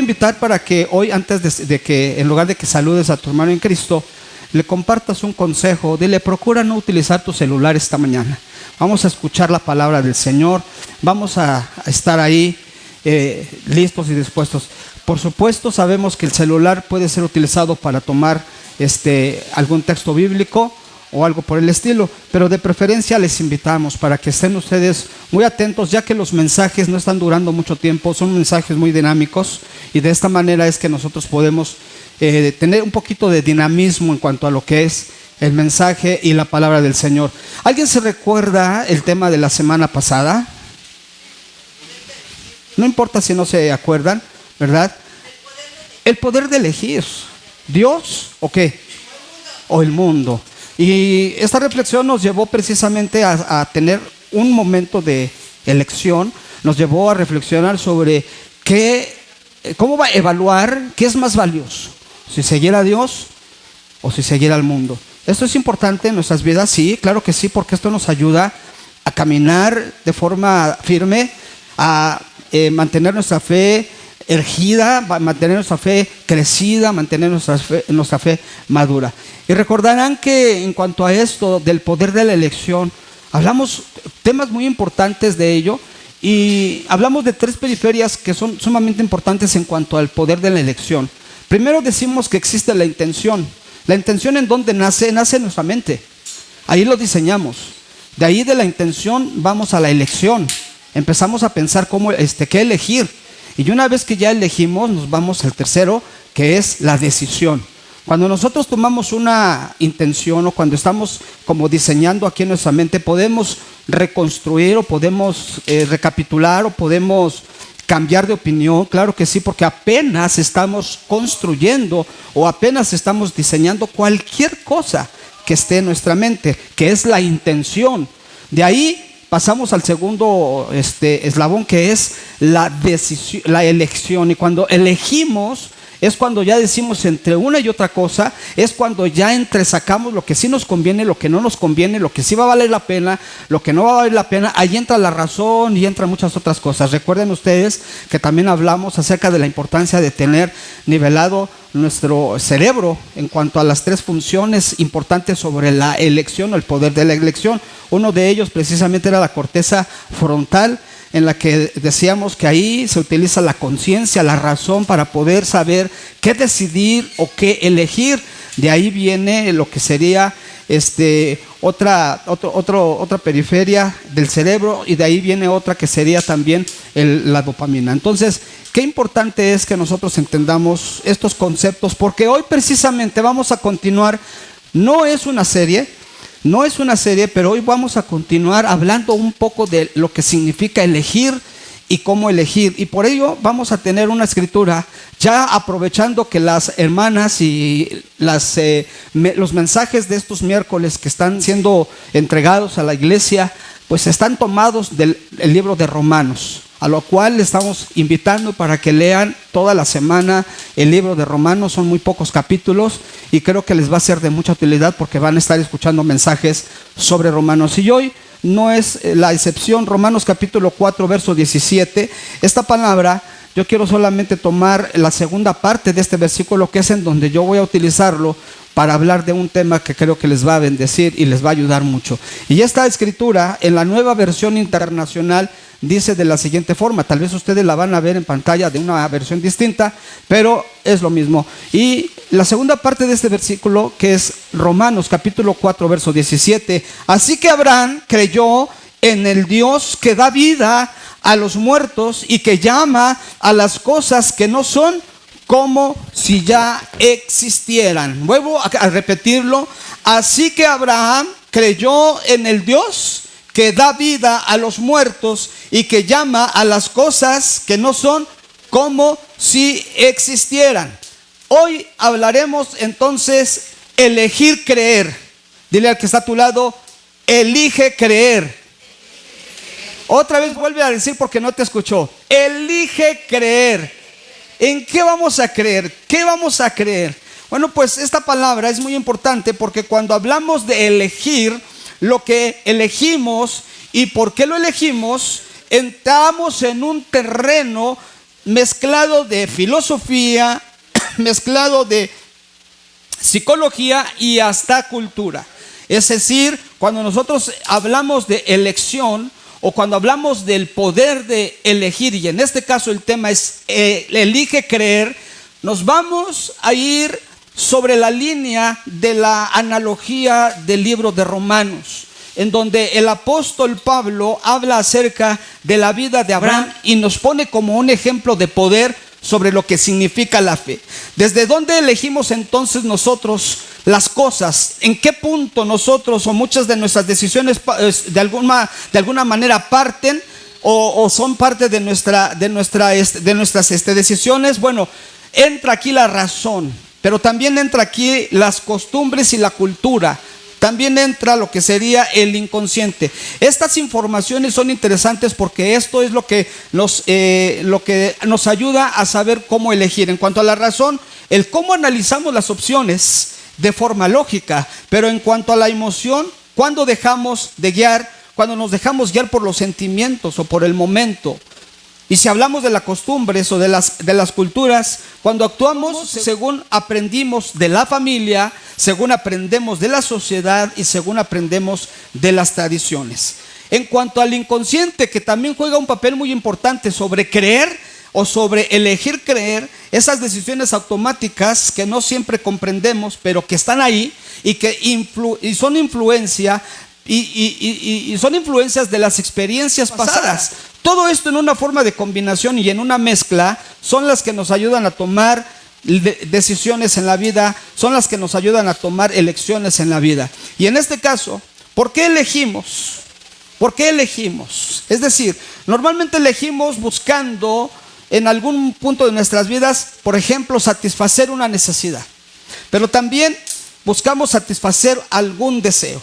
invitar para que hoy, antes de que, en lugar de que saludes a tu hermano en Cristo, le compartas un consejo. Dile: procura no utilizar tu celular esta mañana. Vamos a escuchar la palabra del Señor. Vamos a estar ahí listos y dispuestos. Por supuesto, sabemos que el celular puede ser utilizado para tomar algún texto bíblico o algo por el estilo, pero de preferencia les invitamos para que estén ustedes muy atentos, ya que los mensajes no están durando mucho tiempo, son mensajes muy dinámicos, y de esta manera es que nosotros podemos tener un poquito de dinamismo en cuanto a lo que es el mensaje y la palabra del Señor. ¿Alguien se recuerda el tema de la semana pasada? No importa si no se acuerdan, ¿verdad? El poder de elegir. ¿Dios o qué? O el mundo. Y esta reflexión nos llevó precisamente a tener un momento de elección. Nos llevó a reflexionar sobre cómo va a evaluar qué es más valioso, si seguir a Dios o si seguir al mundo. Esto es importante en nuestras vidas, sí, claro que sí, porque esto nos ayuda a caminar de forma firme, a mantener nuestra fe ergida, mantener nuestra fe crecida, mantener nuestra fe madura. Y recordarán que en cuanto a esto del poder de la elección, hablamos temas muy importantes de ello, y hablamos de 3 periferias que son sumamente importantes en cuanto al poder de la elección. Primero decimos que existe la intención. La intención, ¿en dónde nace? Nace en nuestra mente. Ahí lo diseñamos. De ahí, de la intención, vamos a la elección. Empezamos a pensar qué elegir. Y una vez que ya elegimos, nos vamos al tercero, que es la decisión. Cuando nosotros tomamos una intención, o cuando estamos como diseñando aquí en nuestra mente, podemos reconstruir, o podemos recapitular, o podemos cambiar de opinión. Claro que sí, porque apenas estamos construyendo o apenas estamos diseñando cualquier cosa que esté en nuestra mente, que es la intención. De ahí pasamos al segundo eslabón, que es la decisión, la elección. Y cuando elegimos es cuando ya decimos entre una y otra cosa, es cuando ya entresacamos lo que sí nos conviene, lo que no nos conviene, lo que sí va a valer la pena, lo que no va a valer la pena. Ahí entra la razón y entran muchas otras cosas. Recuerden ustedes que también hablamos acerca de la importancia de tener nivelado nuestro cerebro en cuanto a las 3 funciones importantes sobre la elección o el poder de la elección. Uno de ellos precisamente era la corteza frontal, en la que decíamos que ahí se utiliza la conciencia, la razón, para poder saber qué decidir o qué elegir. De ahí viene lo que sería otra periferia del cerebro, y de ahí viene otra que sería también la dopamina. Entonces, qué importante es que nosotros entendamos estos conceptos, porque hoy precisamente vamos a continuar. No es una serie, pero hoy vamos a continuar hablando un poco de lo que significa elegir y cómo elegir. Y por ello vamos a tener una escritura, ya aprovechando que las hermanas y los mensajes de estos miércoles que están siendo entregados a la iglesia, pues están tomados del libro de Romanos, a lo cual les estamos invitando para que lean toda la semana el libro de Romanos. Son muy pocos capítulos y creo que les va a ser de mucha utilidad, porque van a estar escuchando mensajes sobre Romanos. Y hoy no es la excepción. Romanos capítulo 4, verso 17. Esta palabra, yo quiero solamente tomar la segunda parte de este versículo, que es en donde yo voy a utilizarlo para hablar de un tema que creo que les va a bendecir y les va a ayudar mucho. Y esta escritura, en la Nueva Versión Internacional, dice de la siguiente forma. Tal vez ustedes la van a ver en pantalla de una versión distinta, pero es lo mismo. Y la segunda parte de este versículo, que es Romanos capítulo 4, verso 17. Así que Abraham creyó en el Dios que da vida a los muertos y que llama a las cosas que no son como si ya existieran. Vuelvo a repetirlo. Así que Abraham creyó en el Dios que da vida a los muertos y que llama a las cosas que no son como si existieran. Hoy hablaremos entonces elegir creer. Dile al que está a tu lado: elige creer. Otra vez vuelve a decir, porque no te escuchó. Elige creer. ¿En qué vamos a creer? ¿Qué vamos a creer? Bueno, pues esta palabra es muy importante, porque cuando hablamos de elegir, lo que elegimos y por qué lo elegimos, entramos en un terreno mezclado de filosofía, mezclado de psicología y hasta cultura. Es decir, cuando nosotros hablamos de elección o cuando hablamos del poder de elegir, y en este caso el tema es elige creer, nos vamos a ir sobre la línea de la analogía del libro de Romanos, en donde el apóstol Pablo habla acerca de la vida de Abraham y nos pone como un ejemplo de poder sobre lo que significa la fe. ¿Desde dónde elegimos entonces nosotros las cosas? ¿En qué punto nosotros o muchas de nuestras decisiones de alguna manera parten o son parte de nuestras decisiones? Bueno, entra aquí la razón, pero también entra aquí las costumbres y la cultura. También entra lo que sería el inconsciente. Estas informaciones son interesantes porque esto es lo que nos ayuda a saber cómo elegir. En cuanto a la razón, el cómo analizamos las opciones de forma lógica, pero en cuanto a la emoción, cuando nos dejamos guiar por los sentimientos o por el momento. Y si hablamos de las costumbres o de las culturas, cuando actuamos según aprendimos de la familia, según aprendemos de la sociedad y según aprendemos de las tradiciones. En cuanto al inconsciente, que también juega un papel muy importante sobre creer o sobre elegir creer, esas decisiones automáticas que no siempre comprendemos, pero que están ahí y que son influencia y son influencias de las experiencias pasadas. Todo esto en una forma de combinación y en una mezcla son las que nos ayudan a tomar decisiones en la vida, son las que nos ayudan a tomar elecciones en la vida. Y en este caso, ¿por qué elegimos? ¿Por qué elegimos? Es decir, normalmente elegimos buscando en algún punto de nuestras vidas, por ejemplo, satisfacer una necesidad, pero también buscamos satisfacer algún deseo.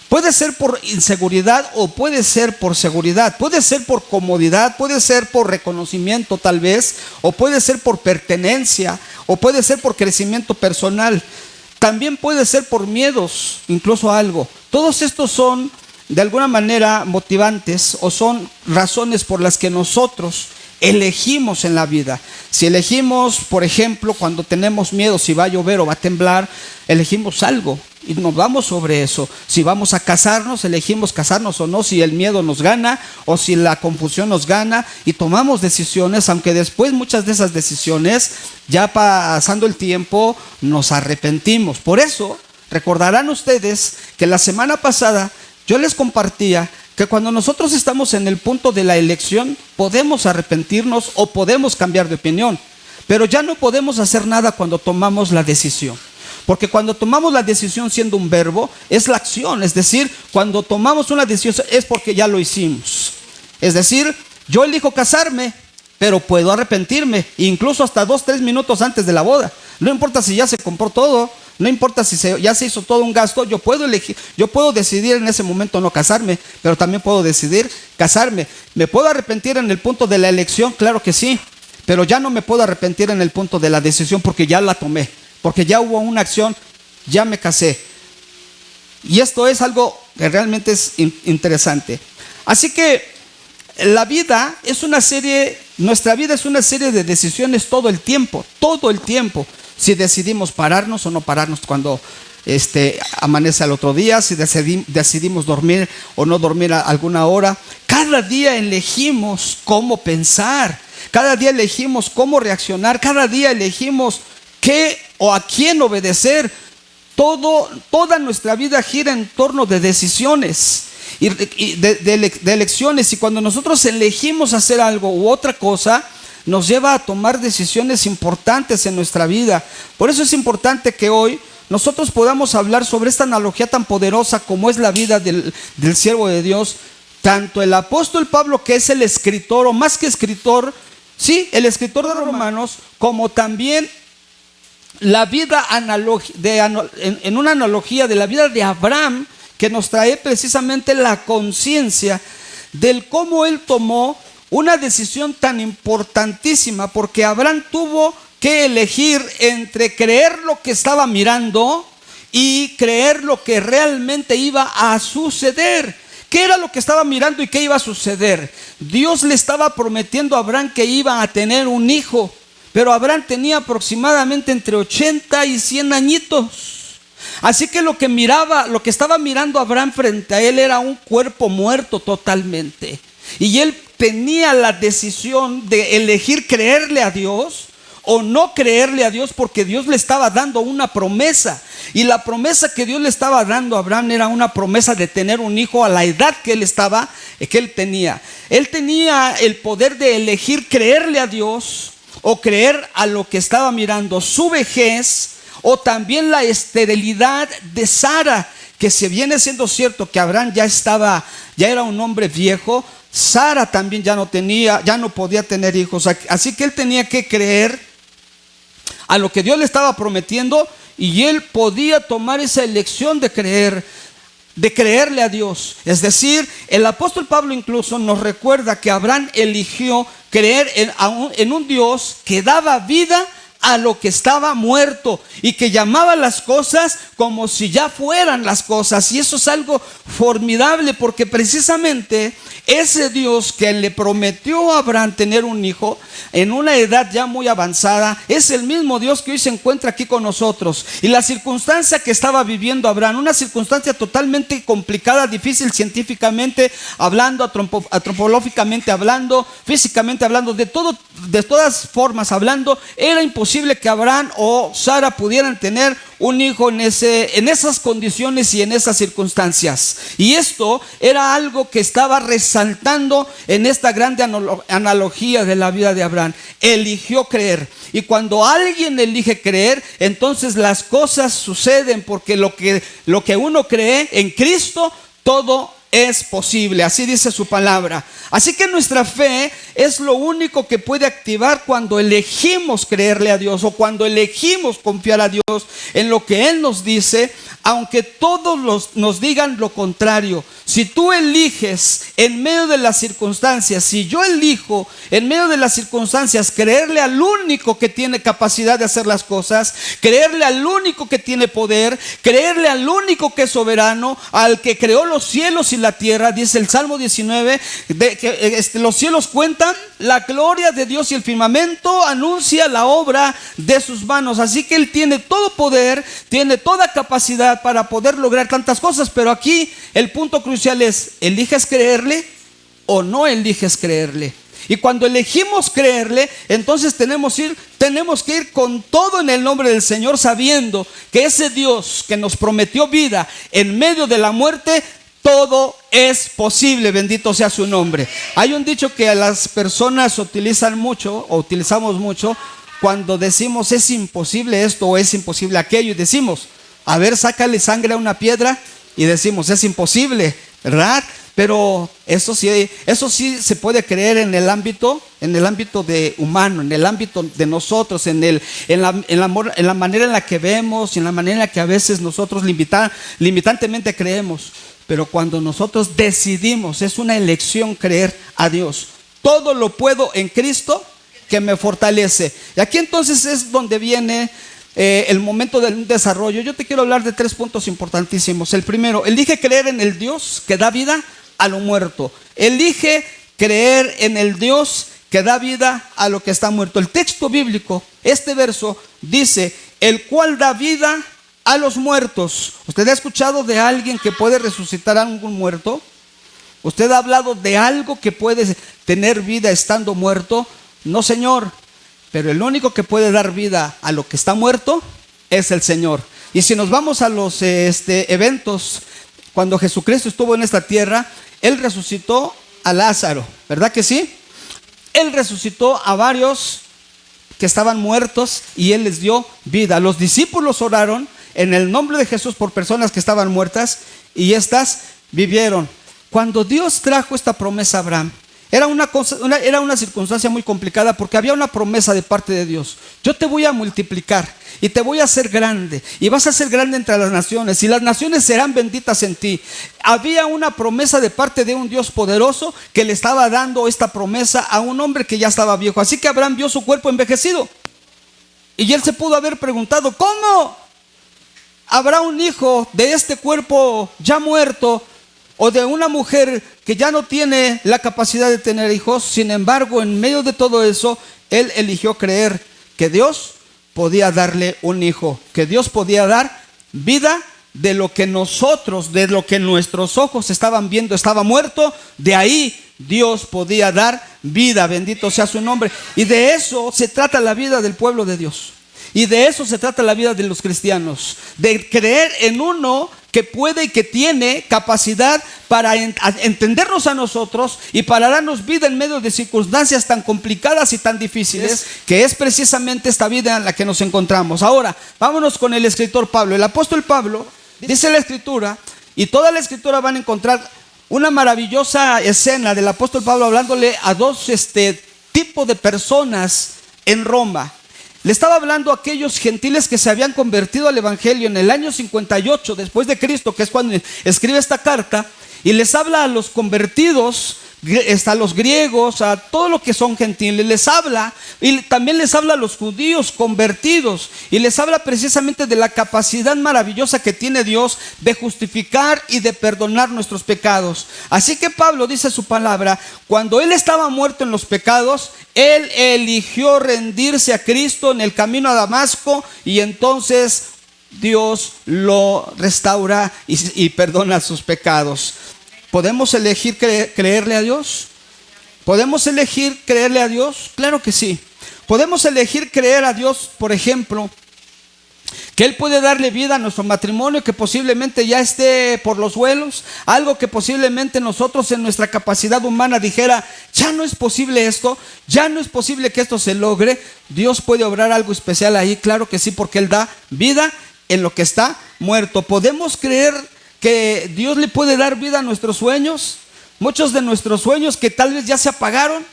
Puede ser por inseguridad o puede ser por seguridad, puede ser por comodidad, puede ser por reconocimiento tal vez, o puede ser por pertenencia, o puede ser por crecimiento personal. También puede ser por miedos, incluso a algo. Todos estos son de alguna manera motivantes o son razones por las que nosotros elegimos en la vida. Si elegimos, por ejemplo, cuando tenemos miedo si va a llover o va a temblar, elegimos algo y nos vamos sobre eso. Si vamos a casarnos, elegimos casarnos o no, si el miedo nos gana o si la confusión nos gana, y tomamos decisiones, aunque después muchas de esas decisiones, ya pasando el tiempo, nos arrepentimos. Por eso, recordarán ustedes que la semana pasada yo les compartía que cuando nosotros estamos en el punto de la elección, podemos arrepentirnos o podemos cambiar de opinión, pero ya no podemos hacer nada cuando tomamos la decisión. Porque cuando tomamos la decisión siendo un verbo, es la acción. Es decir, cuando tomamos una decisión es porque ya lo hicimos. Es decir, yo elijo casarme, pero puedo arrepentirme, incluso hasta 2-3 minutos antes de la boda. No importa si ya se compró todo, no importa si ya se hizo todo un gasto, yo puedo elegir, yo puedo decidir en ese momento no casarme, pero también puedo decidir casarme. ¿Me puedo arrepentir en el punto de la elección? Claro que sí, pero ya no me puedo arrepentir en el punto de la decisión porque ya la tomé, porque ya hubo una acción, ya me casé. Y esto es algo que realmente es interesante. Así que la vida es una serie, nuestra vida es una serie de decisiones todo el tiempo. Si decidimos pararnos o no pararnos cuando amanece al otro día, si decidimos dormir o no dormir a alguna hora. Cada día elegimos cómo pensar, cada día elegimos cómo reaccionar, cada día elegimos qué o a quién obedecer. Toda nuestra vida gira en torno de decisiones y de elecciones, y cuando nosotros elegimos hacer algo u otra cosa, nos lleva a tomar decisiones importantes en nuestra vida. Por eso es importante que hoy nosotros podamos hablar sobre esta analogía tan poderosa como es la vida del siervo de Dios. Tanto el apóstol Pablo, que es el escritor, o más que escritor, sí, el escritor de Romanos, como también la vida en una analogía de la vida de Abraham, que nos trae precisamente la conciencia del cómo él tomó una decisión tan importantísima, porque Abraham tuvo que elegir entre creer lo que estaba mirando y creer lo que realmente iba a suceder. ¿Qué era lo que estaba mirando y qué iba a suceder? Dios le estaba prometiendo a Abraham que iba a tener un hijo, pero Abraham tenía aproximadamente entre 80 y 100 añitos. Así que lo que estaba mirando Abraham frente a él era un cuerpo muerto totalmente. Y él tenía la decisión de elegir creerle a Dios o no creerle a Dios, porque Dios le estaba dando una promesa. Y la promesa que Dios le estaba dando a Abraham era una promesa de tener un hijo a la edad que él tenía. Él tenía el poder de elegir creerle a Dios o creer a lo que estaba mirando, su vejez, o también la esterilidad de Sara, que si viene siendo cierto que Abraham ya era un hombre viejo, Sara también ya no podía tener hijos. Así que él tenía que creer a lo que Dios le estaba prometiendo, y él podía tomar esa elección de creerle a Dios. Es decir, el apóstol Pablo incluso nos recuerda que Abraham eligió creer en un Dios que daba vida a lo que estaba muerto y que llamaba las cosas como si ya fueran las cosas. Y eso es algo formidable, porque precisamente ese Dios que le prometió a Abraham tener un hijo en una edad ya muy avanzada es el mismo Dios que hoy se encuentra aquí con nosotros. Y la circunstancia que estaba viviendo Abraham, una circunstancia totalmente complicada, difícil científicamente hablando, antropológicamente hablando, físicamente hablando, de todas formas hablando, era imposible que Abraham o Sara pudieran tener un hijo en esas condiciones y en esas circunstancias. Y esto era algo que estaba resaltando en esta grande analogía de la vida de Abraham. Eligió creer. Y cuando alguien elige creer, entonces las cosas suceden, porque lo que uno cree en Cristo, todo es posible. Así dice su palabra. Así que nuestra fe es lo único que puede activar cuando elegimos creerle a Dios, o cuando elegimos confiar a Dios en lo que Él nos dice, aunque todos nos digan lo contrario. Si tú eliges en medio de las circunstancias, si yo elijo en medio de las circunstancias creerle al único que tiene capacidad de hacer las cosas, creerle al único que tiene poder, creerle al único que es soberano, al que creó los cielos y la tierra, dice el Salmo 19, que los cielos cuentan la gloria de Dios y el firmamento anuncia la obra de sus manos. Así que Él tiene todo poder, tiene toda capacidad para poder lograr tantas cosas. Pero aquí el punto crucial es: ¿eliges creerle o no eliges creerle? Y cuando elegimos creerle, entonces tenemos que ir con todo en el nombre del Señor, sabiendo que ese Dios que nos prometió vida en medio de la muerte, todo es posible. Bendito sea su nombre. Hay un dicho que a las personas utilizamos mucho cuando decimos es imposible esto o es imposible aquello, y decimos: a ver, sácale sangre a una piedra, y decimos es imposible, ¿verdad? Pero eso sí se puede creer en el ámbito de humano, en el ámbito de nosotros, en la manera en la que vemos y en la manera en la que a veces nosotros limitantemente creemos. Pero cuando nosotros decidimos, es una elección creer a Dios. Todo lo puedo en Cristo que me fortalece. Y aquí entonces es donde viene el momento del desarrollo. Yo te quiero hablar de 3 puntos importantísimos. El primero: elige creer en el Dios que da vida a lo muerto. Elige creer en el Dios que da vida a lo que está muerto. El texto bíblico, este verso dice: el cual da vida a los muertos. ¿Usted ha escuchado de alguien que puede resucitar a algún muerto? ¿Usted ha hablado de algo que puede tener vida estando muerto? No, Señor. Pero el único que puede dar vida a lo que está muerto es el Señor. Y si nos vamos a los eventos, cuando Jesucristo estuvo en esta tierra, Él resucitó a Lázaro, ¿verdad que sí? Él resucitó a varios que estaban muertos y Él les dio vida. Los discípulos oraron en el nombre de Jesús por personas que estaban muertas, y estas vivieron. Cuando Dios trajo esta promesa a Abraham, era una circunstancia muy complicada, porque había una promesa de parte de Dios: yo te voy a multiplicar y te voy a hacer grande, y vas a ser grande entre las naciones, y las naciones serán benditas en ti. Había una promesa de parte de un Dios poderoso que le estaba dando esta promesa a un hombre que ya estaba viejo. Así que Abraham vio su cuerpo envejecido, y él se pudo haber preguntado: ¿cómo habrá un hijo de este cuerpo ya muerto o de una mujer que ya no tiene la capacidad de tener hijos. Sin embargo, en medio de todo eso, él eligió creer que Dios podía darle un hijo, que Dios podía dar vida de lo que nosotros, de lo que nuestros ojos estaban viendo estaba muerto. De ahí Dios podía dar vida, bendito sea su nombre. Y de eso se trata la vida del pueblo de Dios. Y de eso se trata la vida de los cristianos, de creer en uno que puede y que tiene capacidad para entendernos a nosotros y para darnos vida en medio de circunstancias tan complicadas y tan difíciles, que es precisamente esta vida en la que nos encontramos. Ahora, vámonos con el escritor Pablo. El apóstol Pablo, dice la escritura, y toda la escritura van a encontrar una maravillosa escena del apóstol Pablo hablándole a dos tipos de personas en Roma. Le estaba hablando a aquellos gentiles que se habían convertido al evangelio en el año 58 después de Cristo, que es cuando escribe esta carta, y les habla a los convertidos, a los griegos, a todo lo que son gentiles, les habla, y también les habla a los judíos convertidos, y les habla precisamente de la capacidad maravillosa que tiene Dios de justificar y de perdonar nuestros pecados. Así que Pablo dice su palabra: cuando él estaba muerto en los pecados, él eligió rendirse a Cristo en el camino a Damasco, y entonces Dios lo restaura y perdona sus pecados. ¿Podemos elegir creerle a Dios? ¿Podemos elegir creerle a Dios? Claro que sí. Podemos elegir creer a Dios, por ejemplo, que Él puede darle vida a nuestro matrimonio que posiblemente ya esté por los suelos, algo que posiblemente nosotros en nuestra capacidad humana dijera: ya no es posible esto, ya no es posible que esto se logre. Dios puede obrar algo especial ahí, claro que sí, porque Él da vida en lo que está muerto. ¿Podemos creer que Dios le puede dar vida a nuestros sueños? Muchos de nuestros sueños que tal vez ya se apagaron,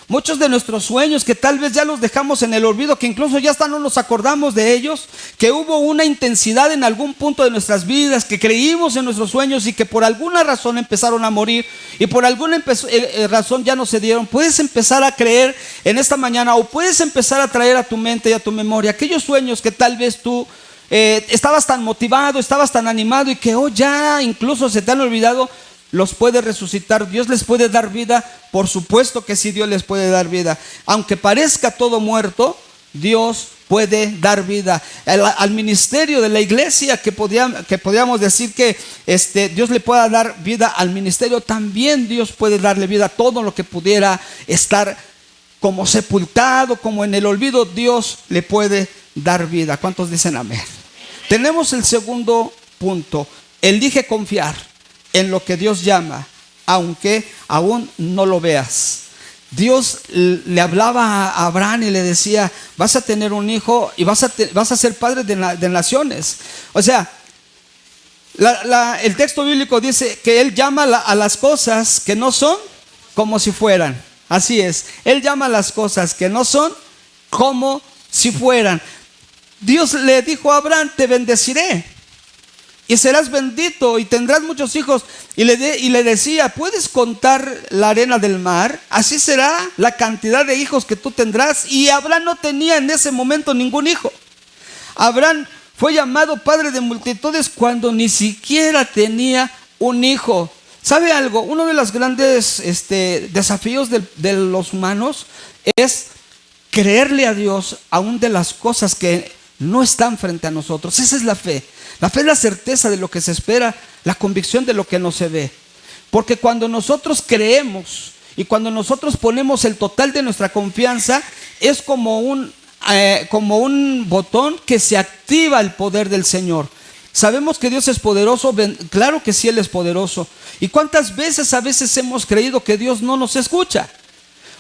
muchos de nuestros sueños que tal vez ya los dejamos en el olvido, que incluso ya hasta no nos acordamos de ellos, que hubo una intensidad en algún punto de nuestras vidas, que creímos en nuestros sueños y que por alguna razón empezaron a morir y por alguna razón ya no se dieron. Puedes empezar a creer en esta mañana, o puedes empezar a traer a tu mente y a tu memoria aquellos sueños que tal vez tú estabas tan motivado, estabas tan animado y que ya incluso se te han olvidado. Los puede resucitar. Dios les puede dar vida. Por supuesto que sí, Dios les puede dar vida. Aunque parezca todo muerto, Dios puede dar vida. Al ministerio de la iglesia, que podríamos decir que Dios le pueda dar vida al ministerio, también Dios puede darle vida. Todo lo que pudiera estar como sepultado, como en el olvido, Dios le puede dar vida. ¿Cuántos dicen amén? Tenemos el segundo punto: elige confiar en lo que Dios llama, aunque aún no lo veas. Dios le hablaba a Abraham y le decía: vas a tener un hijo y vas a ser padre de naciones. O sea, el texto bíblico dice que Él llama a las cosas que no son como si fueran. Así es, Él llama a las cosas que no son como si fueran. Dios le dijo a Abraham: te bendeciré y serás bendito y tendrás muchos hijos. Y le decía: ¿puedes contar la arena del mar? Así será la cantidad de hijos que tú tendrás. Y Abraham no tenía en ese momento ningún hijo. Abraham fue llamado padre de multitudes cuando ni siquiera tenía un hijo. ¿Sabe algo? Uno de los grandes desafíos de los humanos es creerle a Dios aún de las cosas que no están frente a nosotros. Esa es la fe. La fe es la certeza de lo que se espera, la convicción de lo que no se ve. Porque cuando nosotros creemos y cuando nosotros ponemos el total de nuestra confianza, es como un botón que se activa el poder del Señor. Sabemos que Dios es poderoso, claro que sí, Él es poderoso. ¿Y cuántas veces hemos creído que Dios no nos escucha?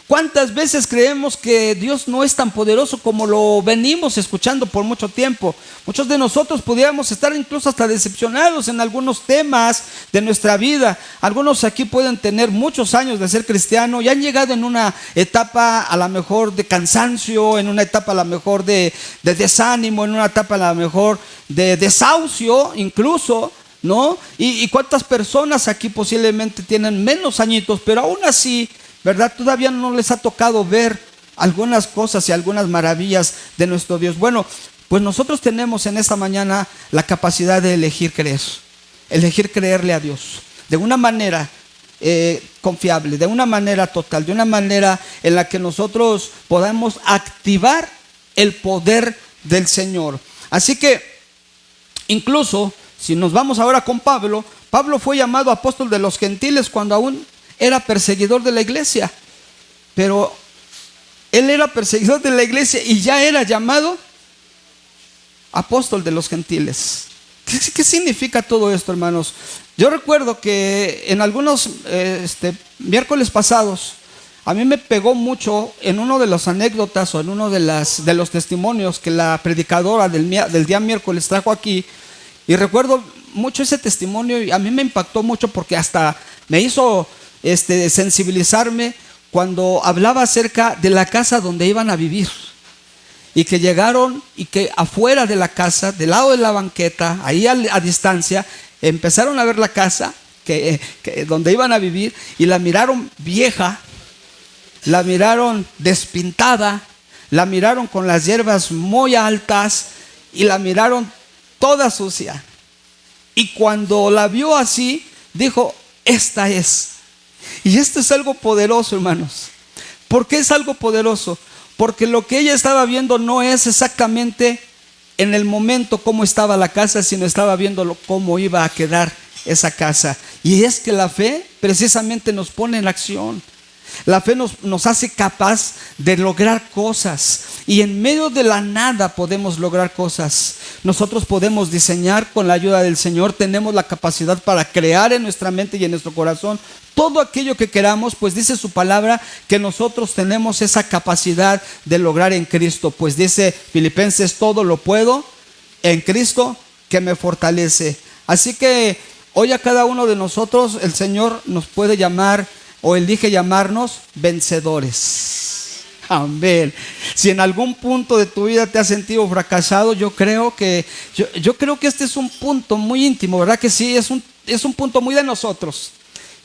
¿Cuántas veces creemos que Dios no es tan poderoso como lo venimos escuchando por mucho tiempo? Muchos de nosotros pudiéramos estar incluso hasta decepcionados en algunos temas de nuestra vida. Algunos aquí pueden tener muchos años de ser cristiano y han llegado en una etapa a lo mejor de cansancio, en una etapa a lo mejor de desánimo, en una etapa a lo mejor de desahucio incluso, ¿no? Y cuántas personas aquí posiblemente tienen menos añitos, pero aún así, ¿verdad? Todavía no les ha tocado ver algunas cosas y algunas maravillas de nuestro Dios. Bueno, pues nosotros tenemos en esta mañana la capacidad de elegir creer, elegir creerle a Dios. de una manera confiable, de una manera total, de una manera en la que nosotros podamos activar el poder del Señor. Así que incluso si nos vamos ahora con Pablo, Pablo fue llamado apóstol de los gentiles cuando aún era perseguidor de la iglesia, pero él era perseguidor de la iglesia y ya era llamado apóstol de los gentiles. ¿Qué significa todo esto, hermanos? Yo recuerdo que en algunos miércoles pasados a mí me pegó mucho en una de las anécdotas o en uno de los testimonios que la predicadora del día miércoles trajo aquí. Y recuerdo mucho ese testimonio y a mí me impactó mucho porque hasta me hizo sensibilizarme cuando hablaba acerca de la casa donde iban a vivir. Y que llegaron y que afuera de la casa, del lado de la banqueta, ahí a distancia, empezaron a ver la casa donde iban a vivir y la miraron vieja, la miraron despintada, la miraron con las hierbas muy altas y la miraron toda sucia. Y cuando la vio así, dijo, esta es. Y esto es algo poderoso, hermanos. ¿Por qué es algo poderoso? Porque lo que ella estaba viendo no es exactamente en el momento cómo estaba la casa, sino estaba viendo cómo iba a quedar esa casa. Y es que la fe precisamente nos pone en acción. La fe nos hace capaz de lograr cosas. Y en medio de la nada podemos lograr cosas. Nosotros podemos diseñar con la ayuda del Señor. Tenemos la capacidad para crear en nuestra mente y en nuestro corazón todo aquello que queramos, pues dice su palabra que nosotros tenemos esa capacidad de lograr en Cristo. Pues dice Filipenses, todo lo puedo en Cristo que me fortalece. Así que hoy a cada uno de nosotros el Señor nos puede llamar o elige llamarnos vencedores. Amén. Si en algún punto de tu vida te has sentido fracasado, yo creo que este es un punto muy íntimo, ¿verdad que sí? Es un punto muy de nosotros.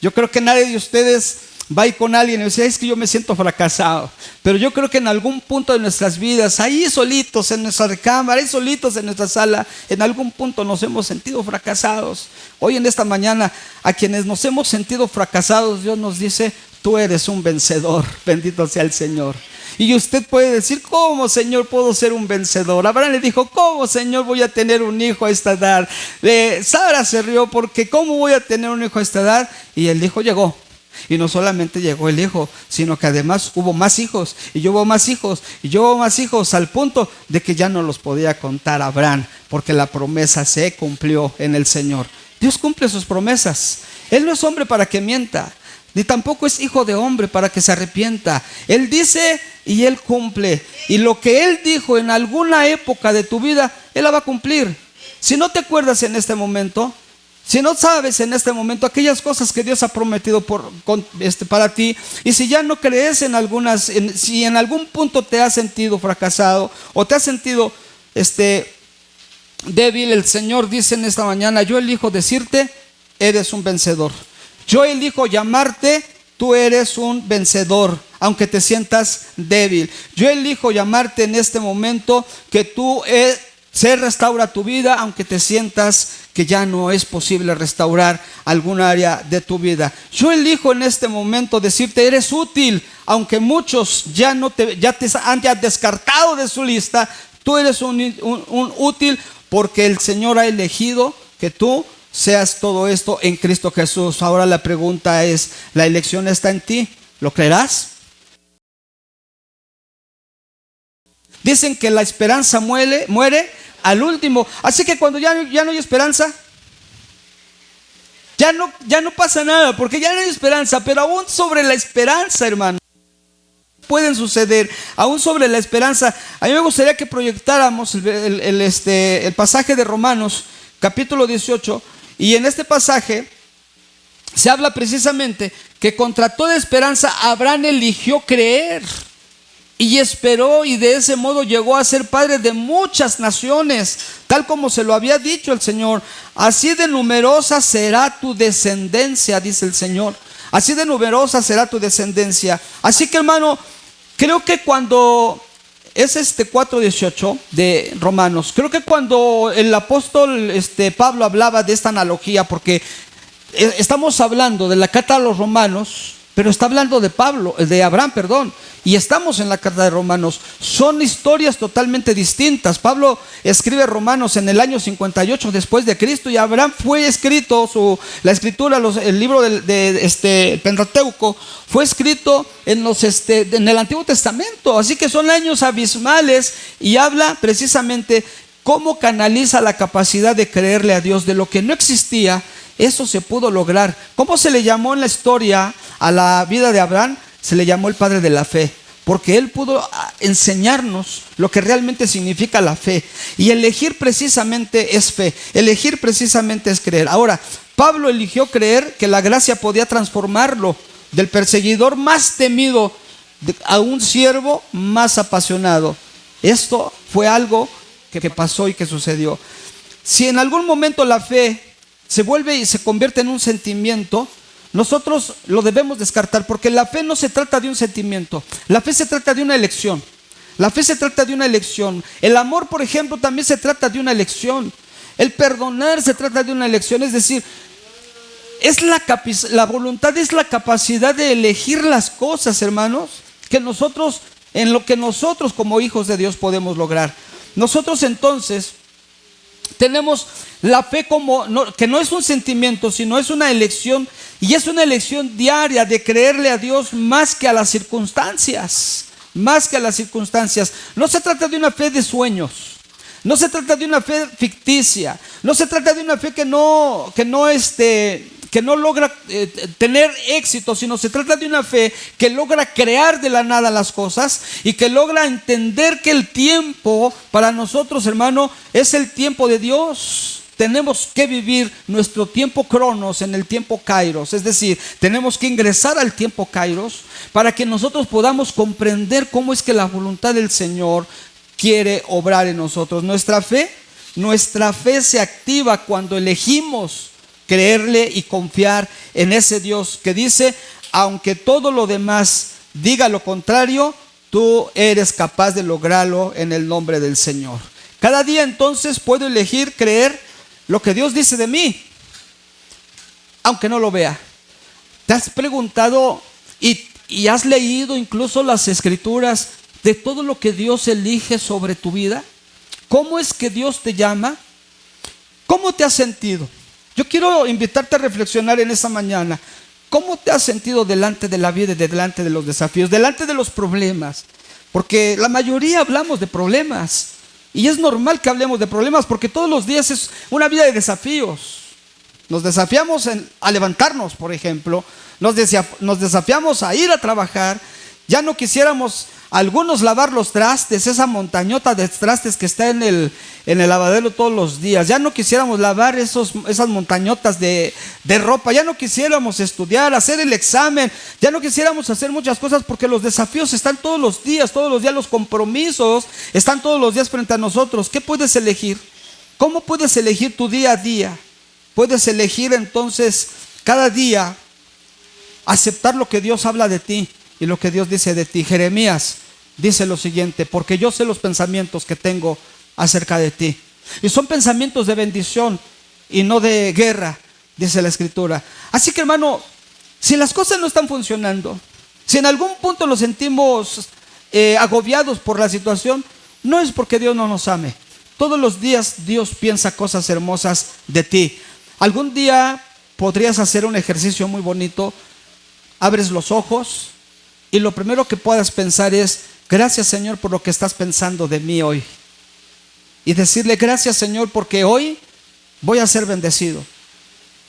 Yo creo que nadie de ustedes va a ir con alguien y dice, es que yo me siento fracasado. Pero yo creo que en algún punto de nuestras vidas, ahí solitos en nuestra recámara, ahí solitos en nuestra sala, en algún punto nos hemos sentido fracasados. Hoy en esta mañana, a quienes nos hemos sentido fracasados, Dios nos dice, tú eres un vencedor, bendito sea el Señor. Y usted puede decir, ¿cómo, Señor, puedo ser un vencedor? Abraham le dijo, ¿cómo, Señor, voy a tener un hijo a esta edad? Sara se rió porque ¿cómo voy a tener un hijo a esta edad? Y el hijo llegó. Y no solamente llegó el hijo, sino que además hubo más hijos, y yo hubo más hijos, y yo hubo más hijos, al punto de que ya no los podía contar Abraham, porque la promesa se cumplió en el Señor. Dios cumple sus promesas. Él no es hombre para que mienta, ni tampoco es hijo de hombre para que se arrepienta. Él dice y Él cumple. Y lo que Él dijo en alguna época de tu vida, Él la va a cumplir. Si no te acuerdas en este momento, si no sabes en este momento aquellas cosas que Dios ha prometido para ti, y si ya no crees en algunas, si en algún punto te has sentido fracasado o te has sentido débil, el Señor dice en esta mañana, yo elijo decirte, eres un vencedor. Yo elijo llamarte, tú eres un vencedor, aunque te sientas débil. Yo elijo llamarte en este momento que tú se restaura tu vida, aunque te sientas que ya no es posible restaurar algún área de tu vida. Yo elijo en este momento decirte, eres útil, aunque muchos ya te han descartado de su lista. Tú eres un útil porque el Señor ha elegido que tú seas todo esto en Cristo Jesús. Ahora la pregunta es, ¿la elección está en ti? ¿Lo creerás? Dicen que la esperanza muere al último. Así que cuando ya no hay esperanza, ya no pasa nada, porque ya no hay esperanza. Pero aún sobre la esperanza, hermano, pueden suceder. Aún sobre la esperanza, a mí me gustaría que proyectáramos el pasaje de Romanos, capítulo 18. Y en este pasaje se habla precisamente que contra toda esperanza Abraham eligió creer y esperó, y de ese modo llegó a ser padre de muchas naciones, tal como se lo había dicho el Señor. Así de numerosa será tu descendencia, dice el Señor. Así de numerosa será tu descendencia. Así que, hermano, creo que cuando es 4:18 de Romanos, creo que cuando el apóstol Pablo hablaba de esta analogía, porque estamos hablando de la carta a los Romanos, pero está hablando de Abraham, perdón. Y estamos en la carta de Romanos. Son historias totalmente distintas. Pablo escribe Romanos en el año 58 después de Cristo, y Abraham fue escrito, la escritura, el libro de Pentateuco fue escrito en el Antiguo Testamento. Así que son años abismales, y habla precisamente cómo canaliza la capacidad de creerle a Dios. De lo que no existía, eso se pudo lograr. ¿Cómo se le llamó en la historia a la vida de Abraham? Se le llamó el padre de la fe, porque él pudo enseñarnos lo que realmente significa la fe. Y elegir precisamente es fe, elegir precisamente es creer. Ahora, Pablo eligió creer que la gracia podía transformarlo del perseguidor más temido a un siervo más apasionado. Esto fue algo que pasó y que sucedió. Si en algún momento la fe se vuelve y se convierte en un sentimiento, nosotros lo debemos descartar, porque la fe no se trata de un sentimiento. La fe se trata de una elección. La fe se trata de una elección. El amor, por ejemplo, también se trata de una elección. El perdonar se trata de una elección. Es decir, la voluntad es la capacidad de elegir las cosas, hermanos, en lo que nosotros como hijos de Dios podemos lograr. Nosotros entonces tenemos la fe que no es un sentimiento, sino es una elección, y es una elección diaria de creerle a Dios más que a las circunstancias, más que a las circunstancias. No se trata de una fe de sueños, no se trata de una fe ficticia, no se trata de una fe que no logra tener éxito, sino se trata de una fe que logra crear de la nada las cosas, y que logra entender que el tiempo para nosotros, hermano, es el tiempo de Dios. Tenemos que vivir nuestro tiempo cronos en el tiempo kairos, es decir, tenemos que ingresar al tiempo kairos para que nosotros podamos comprender cómo es que la voluntad del Señor quiere obrar en nosotros. Nuestra fe se activa cuando elegimos creerle y confiar en ese Dios que dice: aunque todo lo demás diga lo contrario, tú eres capaz de lograrlo en el nombre del Señor. Cada día entonces puedo elegir creer lo que Dios dice de mí, aunque no lo vea. ¿Te has preguntado y has leído incluso las escrituras de todo lo que Dios elige sobre tu vida? ¿Cómo es que Dios te llama? ¿Cómo te has sentido? Yo quiero invitarte a reflexionar en esta mañana. ¿Cómo te has sentido delante de la vida y delante de los desafíos, delante de los problemas? Porque la mayoría hablamos de problemas, y es normal que hablemos de problemas, porque todos los días es una vida de desafíos. Nos desafiamos a levantarnos, por ejemplo. Nos desafiamos a ir a trabajar. Ya no quisiéramos algunos lavar los trastes, esa montañota de trastes que está en el lavadero todos los días. Ya no quisiéramos lavar esas montañotas de ropa. Ya no quisiéramos estudiar, hacer el examen. Ya no quisiéramos hacer muchas cosas, porque los desafíos están todos los días, los compromisos están todos los días frente a nosotros. ¿Qué puedes elegir? ¿Cómo puedes elegir tu día a día? Puedes elegir entonces cada día aceptar lo que Dios habla de ti y lo que Dios dice de ti. Jeremías dice lo siguiente: porque yo sé los pensamientos que tengo acerca de ti, y son pensamientos de bendición y no de guerra, dice la escritura. Así que, hermano, si las cosas no están funcionando, si en algún punto nos sentimos agobiados por la situación, no es porque Dios no nos ame. Todos los días Dios piensa cosas hermosas de ti. Algún día podrías hacer un ejercicio muy bonito. Abres los ojos y lo primero que puedas pensar es: gracias, Señor, por lo que estás pensando de mí hoy. Y decirle: gracias, Señor, porque hoy voy a ser bendecido.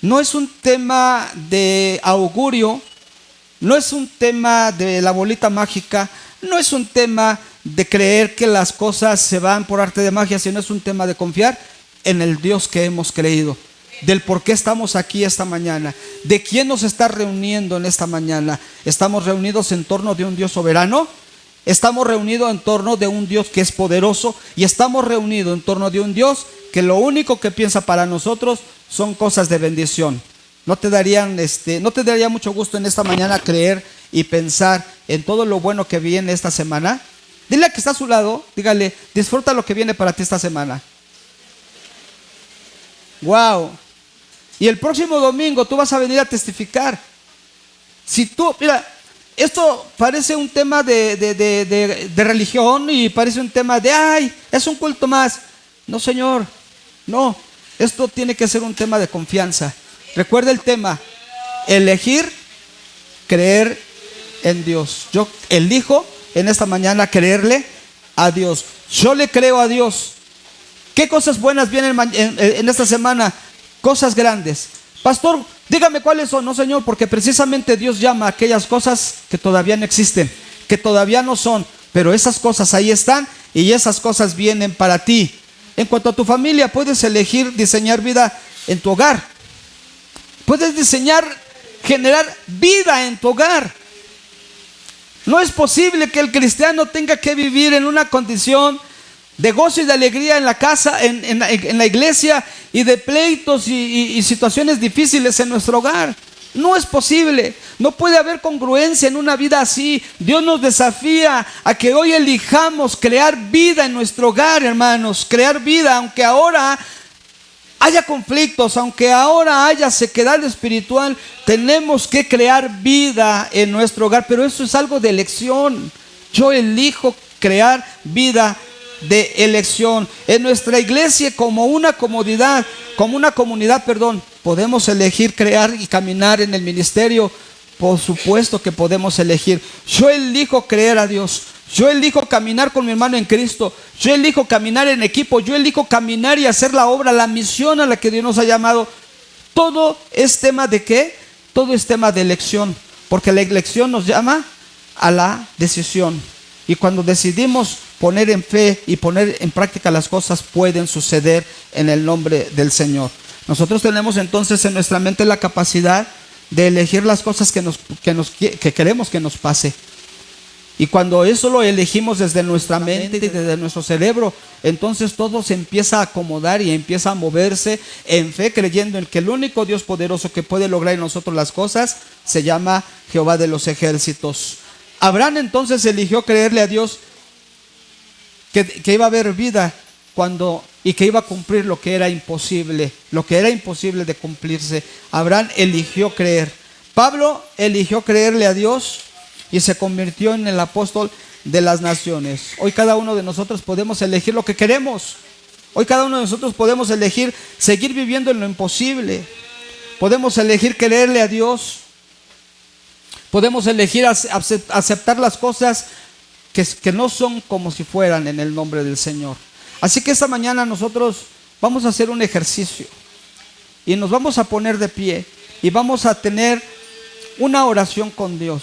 No es un tema de augurio, no es un tema de la bolita mágica, no es un tema de creer que las cosas se van por arte de magia, sino es un tema de confiar en el Dios que hemos creído, del por qué estamos aquí esta mañana, de quién nos está reuniendo en esta mañana. Estamos reunidos en torno de un Dios soberano, estamos reunidos en torno de un Dios que es poderoso, y estamos reunidos en torno de un Dios que lo único que piensa para nosotros son cosas de bendición. ¿No te daría mucho gusto en esta mañana creer y pensar en todo lo bueno que viene esta semana? Dile al que está a su lado, dígale: disfruta lo que viene para ti esta semana. Wow. Y el próximo domingo tú vas a venir a testificar. Si tú, mira, esto parece un tema de religión y parece un tema de, ay, es un culto más. No, Señor, no. Esto tiene que ser un tema de confianza. Recuerda el tema, elegir, creer en Dios. Yo elijo en esta mañana creerle a Dios. Yo le creo a Dios. ¿Qué cosas buenas vienen en esta semana? Cosas grandes. Pastor, dígame cuáles son. No, Señor, porque precisamente Dios llama a aquellas cosas que todavía no existen, que todavía no son, pero esas cosas ahí están y esas cosas vienen para ti. En cuanto a tu familia, puedes elegir diseñar vida en tu hogar. Puedes generar vida en tu hogar. No es posible que el cristiano tenga que vivir en una condición de gozo y de alegría en la casa, en la iglesia, y de pleitos y situaciones difíciles en nuestro hogar. No es posible. No puede haber congruencia en una vida así. Dios nos desafía a que hoy elijamos crear vida en nuestro hogar, hermanos. Crear vida, aunque ahora haya conflictos, aunque ahora haya sequedad espiritual, tenemos que crear vida en nuestro hogar. Pero eso es algo de elección. Yo elijo crear vida de elección. En nuestra iglesia, como una comunidad, podemos elegir crear y caminar en el ministerio. Por supuesto que podemos elegir. Yo elijo creer a Dios. Yo elijo caminar con mi hermano en Cristo. Yo elijo caminar en equipo. Yo elijo caminar y hacer la obra, la misión a la que Dios nos ha llamado. Todo es tema de ¿qué? Todo es tema de elección. Porque la elección nos llama a la decisión. Y cuando decidimos poner en fe y poner en práctica las cosas, pueden suceder en el nombre del Señor. Nosotros tenemos entonces en nuestra mente la capacidad de elegir las cosas que queremos que nos pase. Y cuando eso lo elegimos desde nuestra mente y desde nuestro cerebro, entonces todo se empieza a acomodar y empieza a moverse en fe, creyendo en que el único Dios poderoso que puede lograr en nosotros las cosas se llama Jehová de los ejércitos. Abraham entonces eligió creerle a Dios que iba a haber vida y que iba a cumplir lo que era imposible de cumplirse. Abraham eligió creer. Pablo eligió creerle a Dios y se convirtió en el apóstol de las naciones. Hoy cada uno de nosotros podemos elegir lo que queremos. Hoy cada uno de nosotros podemos elegir seguir viviendo en lo imposible. Podemos elegir creerle a Dios. Podemos elegir aceptar las cosas que no son como si fueran en el nombre del Señor. Así que esta mañana nosotros vamos a hacer un ejercicio y nos vamos a poner de pie y vamos a tener una oración con Dios.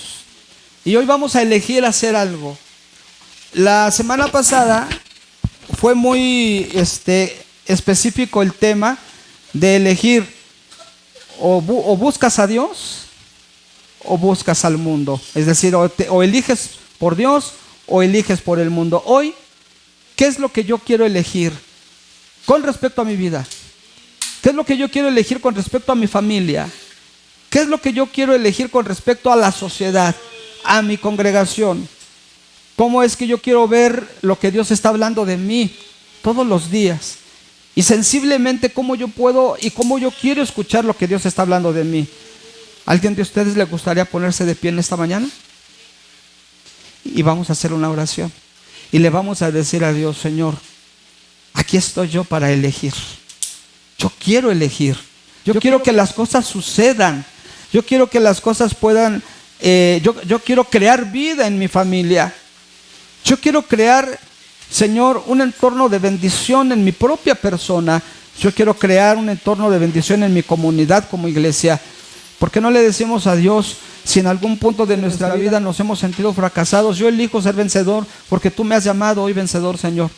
Y hoy vamos a elegir hacer algo. La semana pasada fue muy específico el tema de elegir o buscas a Dios o buscas al mundo. Es decir, o eliges por Dios o eliges por el mundo. Hoy, ¿qué es lo que yo quiero elegir con respecto a mi vida? ¿Qué es lo que yo quiero elegir con respecto a mi familia? ¿Qué es lo que yo quiero elegir con respecto a la sociedad, a mi congregación? ¿Cómo es que yo quiero ver lo que Dios está hablando de mí todos los días? Y sensiblemente, ¿cómo yo puedo y cómo yo quiero escuchar lo que Dios está hablando de mí? ¿Alguien de ustedes le gustaría ponerse de pie en esta mañana? Y vamos a hacer una oración. Y le vamos a decir a Dios: Señor, aquí estoy yo para elegir. Yo quiero elegir. Yo quiero que las cosas sucedan. Yo quiero que las cosas puedan... Yo quiero crear vida en mi familia. Yo quiero crear, Señor, un entorno de bendición en mi propia persona. Yo quiero crear un entorno de bendición en mi comunidad como iglesia. ¿Por qué no le decimos a Dios, si en algún punto de nuestra vida nos hemos sentido fracasados? Yo elijo ser vencedor porque tú me has llamado hoy vencedor, Señor.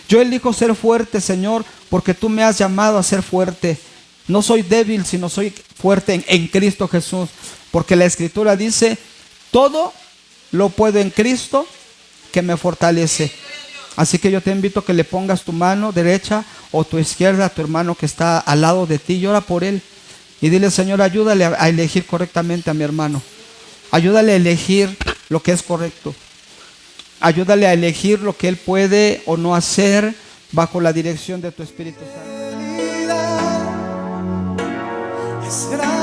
Yo elijo ser fuerte, Señor, porque tú me has llamado a ser fuerte. No soy débil, sino soy fuerte en Cristo Jesús. Porque la Escritura dice: todo lo puedo en Cristo que me fortalece. Así que yo te invito a que le pongas tu mano derecha o tu izquierda a tu hermano que está al lado de ti y ora por él. Y dile: Señor, ayúdale a elegir correctamente a mi hermano. Ayúdale a elegir lo que es correcto. Ayúdale a elegir lo que él puede o no hacer bajo la dirección de tu Espíritu Santo. ¿Qué será